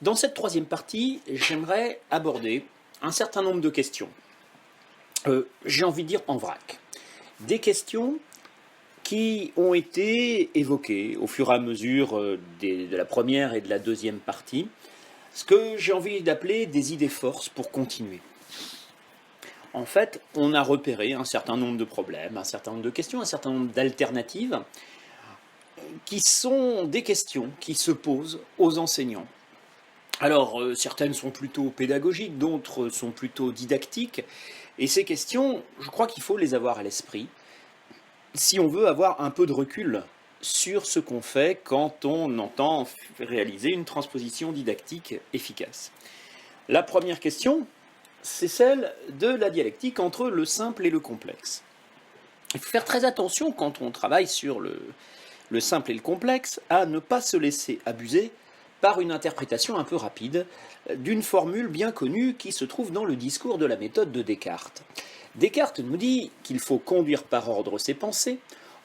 Dans cette troisième partie, j'aimerais aborder un certain nombre de questions. J'ai envie de dire en vrac. Des questions qui ont été évoquées au fur et à mesure de la première et de la deuxième partie, ce que j'ai envie d'appeler des idées forces pour continuer. En fait, on a repéré un certain nombre de problèmes, un certain nombre de questions, un certain nombre d'alternatives qui sont des questions qui se posent aux enseignants. Alors, certaines sont plutôt pédagogiques, d'autres sont plutôt didactiques, et ces questions, je crois qu'il faut les avoir à l'esprit si on veut avoir un peu de recul sur ce qu'on fait quand on entend réaliser une transposition didactique efficace. La première question, c'est celle de la dialectique entre le simple et le complexe. Il faut faire très attention quand on travaille sur le simple et le complexe à ne pas se laisser abuser par une interprétation un peu rapide d'une formule bien connue qui se trouve dans le discours de la méthode de Descartes. Descartes nous dit qu'il faut conduire par ordre ses pensées,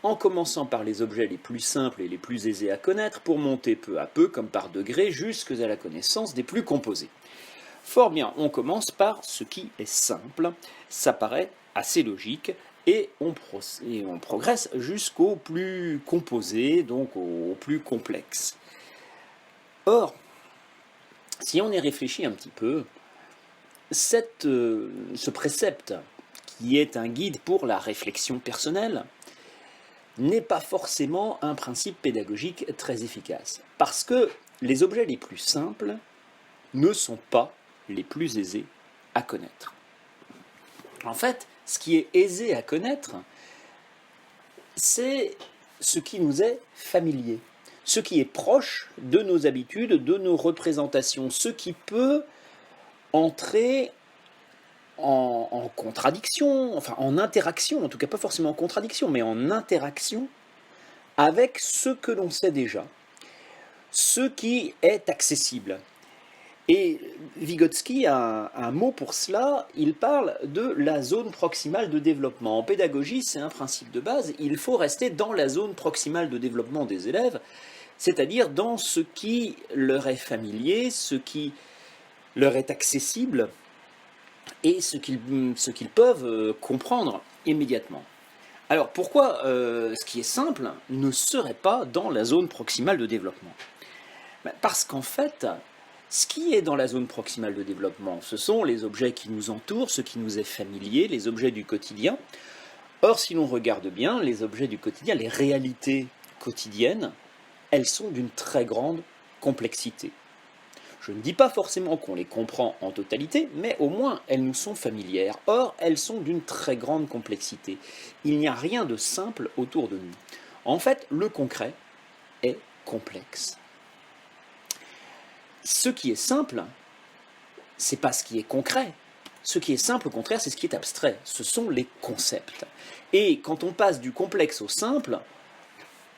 en commençant par les objets les plus simples et les plus aisés à connaître, pour monter peu à peu, comme par degrés, jusqu'à la connaissance des plus composés. Fort bien, on commence par ce qui est simple, ça paraît assez logique, et on progresse jusqu'au plus composé, donc au plus complexe. Or, si on y réfléchit un petit peu, ce précepte, qui est un guide pour la réflexion personnelle, n'est pas forcément un principe pédagogique très efficace. Parce que les objets les plus simples ne sont pas les plus aisés à connaître. En fait, ce qui est aisé à connaître, c'est ce qui nous est familier, ce qui est proche de nos habitudes, de nos représentations, ce qui peut entrer en contradiction, enfin en interaction, en tout cas pas forcément en contradiction, mais en interaction avec ce que l'on sait déjà, ce qui est accessible. Et Vygotsky a un mot pour cela, il parle de la zone proximale de développement. En pédagogie, c'est un principe de base, il faut rester dans la zone proximale de développement des élèves, c'est-à-dire dans ce qui leur est familier, ce qui leur est accessible, et ce qu'ils peuvent comprendre immédiatement. Alors pourquoi ce qui est simple ne serait pas dans la zone proximale de développement? Parce qu'en fait, ce qui est dans la zone proximale de développement, ce sont les objets qui nous entourent, ce qui nous est familier, les objets du quotidien. Or, si l'on regarde bien, les objets du quotidien, les réalités quotidiennes, elles sont d'une très grande complexité. Je ne dis pas forcément qu'on les comprend en totalité, mais au moins elles nous sont familières. Or, elles sont d'une très grande complexité. Il n'y a rien de simple autour de nous. En fait, le concret est complexe. Ce qui est simple, c'est pas ce qui est concret. Ce qui est simple, au contraire, c'est ce qui est abstrait. Ce sont les concepts. Et quand on passe du complexe au simple,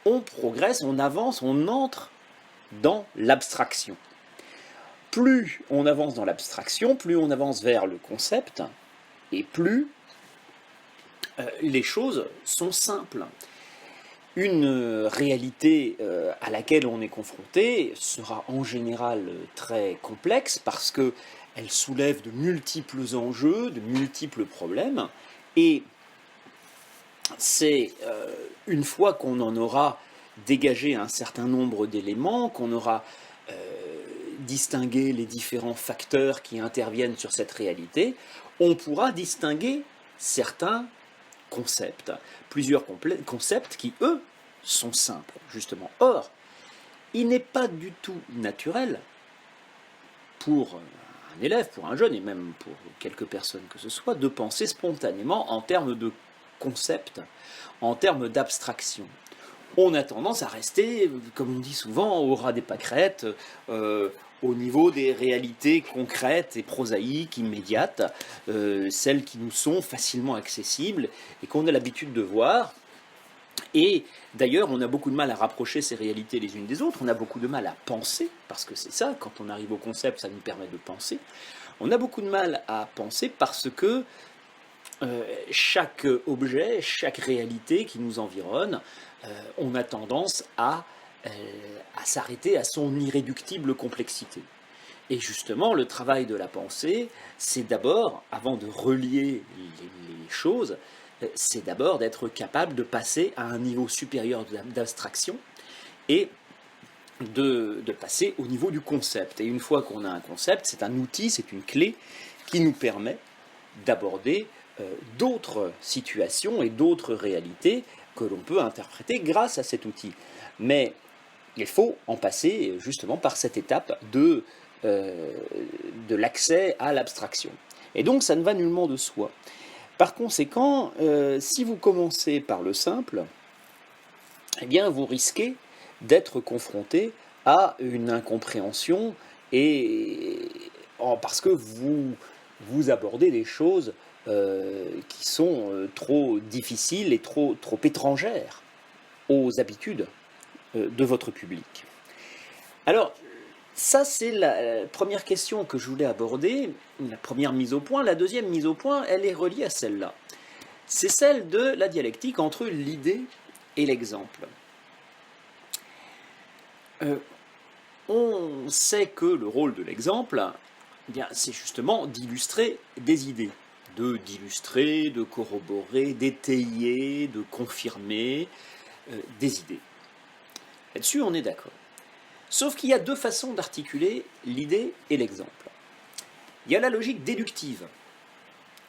on progresse, on avance, on entre dans l'abstraction. Plus on avance dans l'abstraction, plus on avance vers le concept, et plus les choses sont simples. Une réalité à laquelle on est confronté sera en général très complexe parce qu'elle soulève de multiples enjeux, de multiples problèmes, et c'est une fois qu'on en aura dégagé un certain nombre d'éléments, qu'on aura distinguer les différents facteurs qui interviennent sur cette réalité, on pourra distinguer certains concepts, plusieurs concepts qui, eux, sont simples, justement. Or, il n'est pas du tout naturel pour un élève, pour un jeune, et même pour quelques personnes que ce soit, de penser spontanément en termes de concepts, en termes d'abstraction. On a tendance à rester, comme on dit souvent, au ras des pâquerettes, au niveau des réalités concrètes et prosaïques, immédiates, celles qui nous sont facilement accessibles et qu'on a l'habitude de voir. Et d'ailleurs, on a beaucoup de mal à rapprocher ces réalités les unes des autres, on a beaucoup de mal à penser, parce que c'est ça, quand on arrive au concept, ça nous permet de penser. On a beaucoup de mal à penser parce que chaque objet, chaque réalité qui nous environne, on a tendance à s'arrêter à son irréductible complexité. Et justement, le travail de la pensée, c'est d'abord, avant de relier les choses, c'est d'abord d'être capable de passer à un niveau supérieur d'abstraction et de passer au niveau du concept. Et une fois qu'on a un concept, c'est un outil, c'est une clé qui nous permet d'aborder d'autres situations et d'autres réalités que l'on peut interpréter grâce à cet outil. Mais il faut en passer justement par cette étape de l'accès à l'abstraction. Et donc ça ne va nullement de soi. Par conséquent, si vous commencez par le simple, eh bien vous risquez d'être confronté à une incompréhension parce que vous abordez des choses qui sont trop difficiles et trop étrangères aux habitudes de votre public. Alors, ça c'est la première question que je voulais aborder, la première mise au point. La deuxième mise au point, elle est reliée à celle-là. C'est celle de la dialectique entre l'idée et l'exemple. On sait que le rôle de l'exemple, c'est justement d'illustrer des idées, d'illustrer, de corroborer, d'étayer, de confirmer des idées. Là-dessus, on est d'accord. Sauf qu'il y a deux façons d'articuler l'idée et l'exemple. Il y a la logique déductive.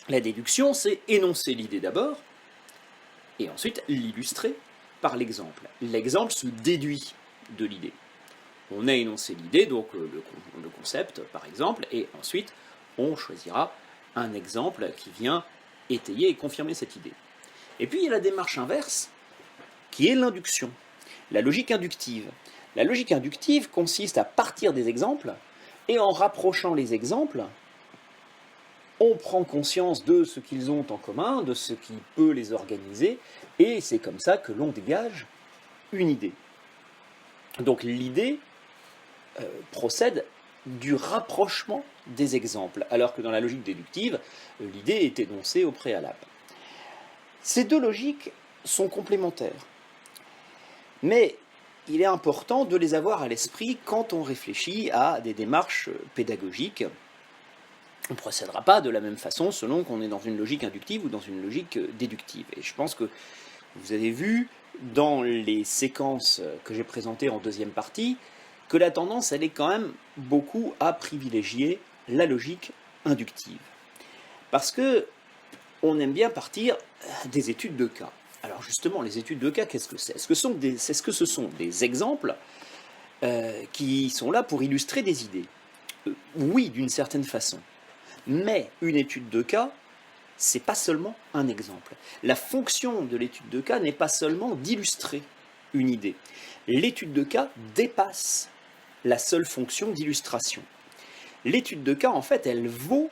La déduction, c'est énoncer l'idée d'abord, et ensuite l'illustrer par l'exemple. L'exemple se déduit de l'idée. On a énoncé l'idée, donc le concept par exemple, et ensuite on choisira un exemple qui vient étayer et confirmer cette idée. Et puis il y a la démarche inverse, qui est l'induction, la logique inductive. La logique inductive consiste à partir des exemples, et en rapprochant les exemples, on prend conscience de ce qu'ils ont en commun, de ce qui peut les organiser, et c'est comme ça que l'on dégage une idée. Donc l'idée procède du rapprochement des exemples, alors que dans la logique déductive, l'idée est énoncée au préalable. Ces deux logiques sont complémentaires, mais il est important de les avoir à l'esprit quand on réfléchit à des démarches pédagogiques. On ne procédera pas de la même façon selon qu'on est dans une logique inductive ou dans une logique déductive. Et je pense que vous avez vu dans les séquences que j'ai présentées en deuxième partie que la tendance, elle est quand même beaucoup à privilégier la logique inductive. Parce que on aime bien partir des études de cas. Alors justement, les études de cas, qu'est-ce que c'est ? Est-ce que ce sont des exemples qui sont là pour illustrer des idées ? Oui, d'une certaine façon. Mais une étude de cas, c'est pas seulement un exemple. La fonction de l'étude de cas n'est pas seulement d'illustrer une idée. L'étude de cas dépasse la seule fonction d'illustration. L'étude de cas, en fait, elle vaut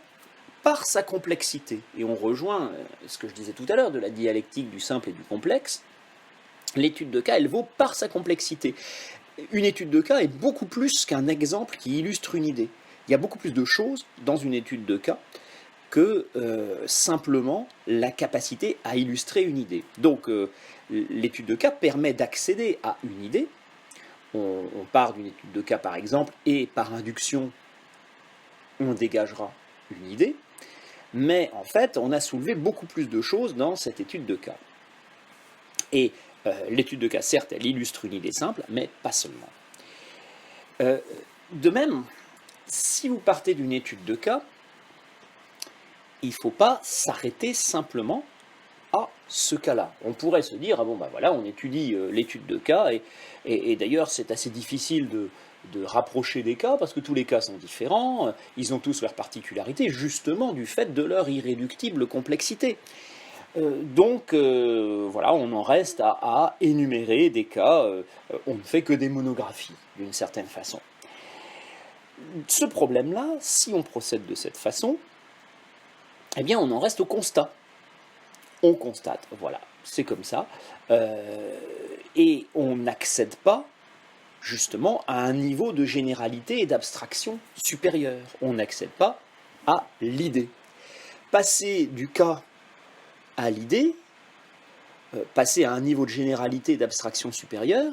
par sa complexité. Et on rejoint ce que je disais tout à l'heure de la dialectique du simple et du complexe. L'étude de cas, elle vaut par sa complexité. Une étude de cas est beaucoup plus qu'un exemple qui illustre une idée. Il y a beaucoup plus de choses dans une étude de cas que simplement la capacité à illustrer une idée. Donc l'étude de cas permet d'accéder à une idée. On part d'une étude de cas par exemple, et par induction, on dégagera une idée. Mais en fait, on a soulevé beaucoup plus de choses dans cette étude de cas. Et l'étude de cas, certes, elle illustre une idée simple, mais pas seulement. De même, si vous partez d'une étude de cas, il ne faut pas s'arrêter simplement à ce cas-là. On pourrait se dire, ah bon, bah voilà, on étudie l'étude de cas, et d'ailleurs c'est assez difficile de rapprocher des cas, parce que tous les cas sont différents, ils ont tous leurs particularités, justement du fait de leur irréductible complexité. Donc voilà, on en reste à énumérer des cas, on ne fait que des monographies, d'une certaine façon. Ce problème-là, si on procède de cette façon, eh bien on en reste au constat. On constate, voilà, c'est comme ça, et on n'accède pas justement à un niveau de généralité et d'abstraction supérieur. On n'accède pas à l'idée. Passer du cas à l'idée, passer à un niveau de généralité et d'abstraction supérieure,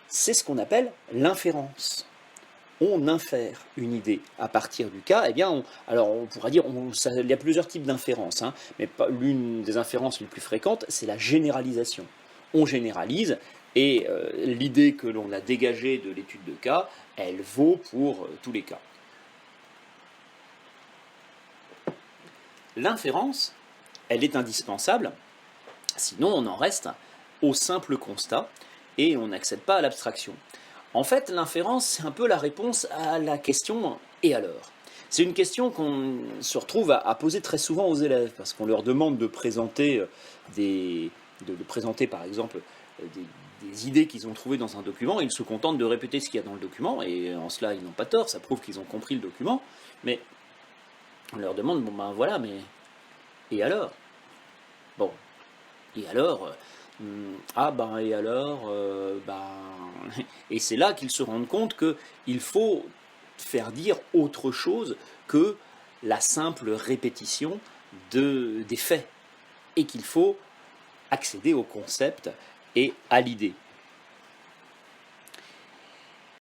c'est ce qu'on appelle l'inférence. on infère une idée à partir du cas, eh bien, alors on pourra dire, il y a plusieurs types d'inférences, hein, mais l'une des inférences les plus fréquentes, c'est la généralisation. On généralise, et l'idée que l'on a dégagée de l'étude de cas, elle vaut pour tous les cas. L'inférence, elle est indispensable, sinon on en reste au simple constat, et on n'accède pas à l'abstraction. En fait, l'inférence, c'est un peu la réponse à la question « et alors ?» C'est une question qu'on se retrouve à poser très souvent aux élèves, parce qu'on leur demande de présenter, par exemple des idées qu'ils ont trouvées dans un document, ils se contentent de répéter ce qu'il y a dans le document, et en cela ils n'ont pas tort, ça prouve qu'ils ont compris le document, mais on leur demande « bon ben voilà, mais et alors ?» Bon, et alors ah ben et alors et c'est là qu'ils se rendent compte qu'il faut faire dire autre chose que la simple répétition des faits, et qu'il faut accéder au concept et à l'idée.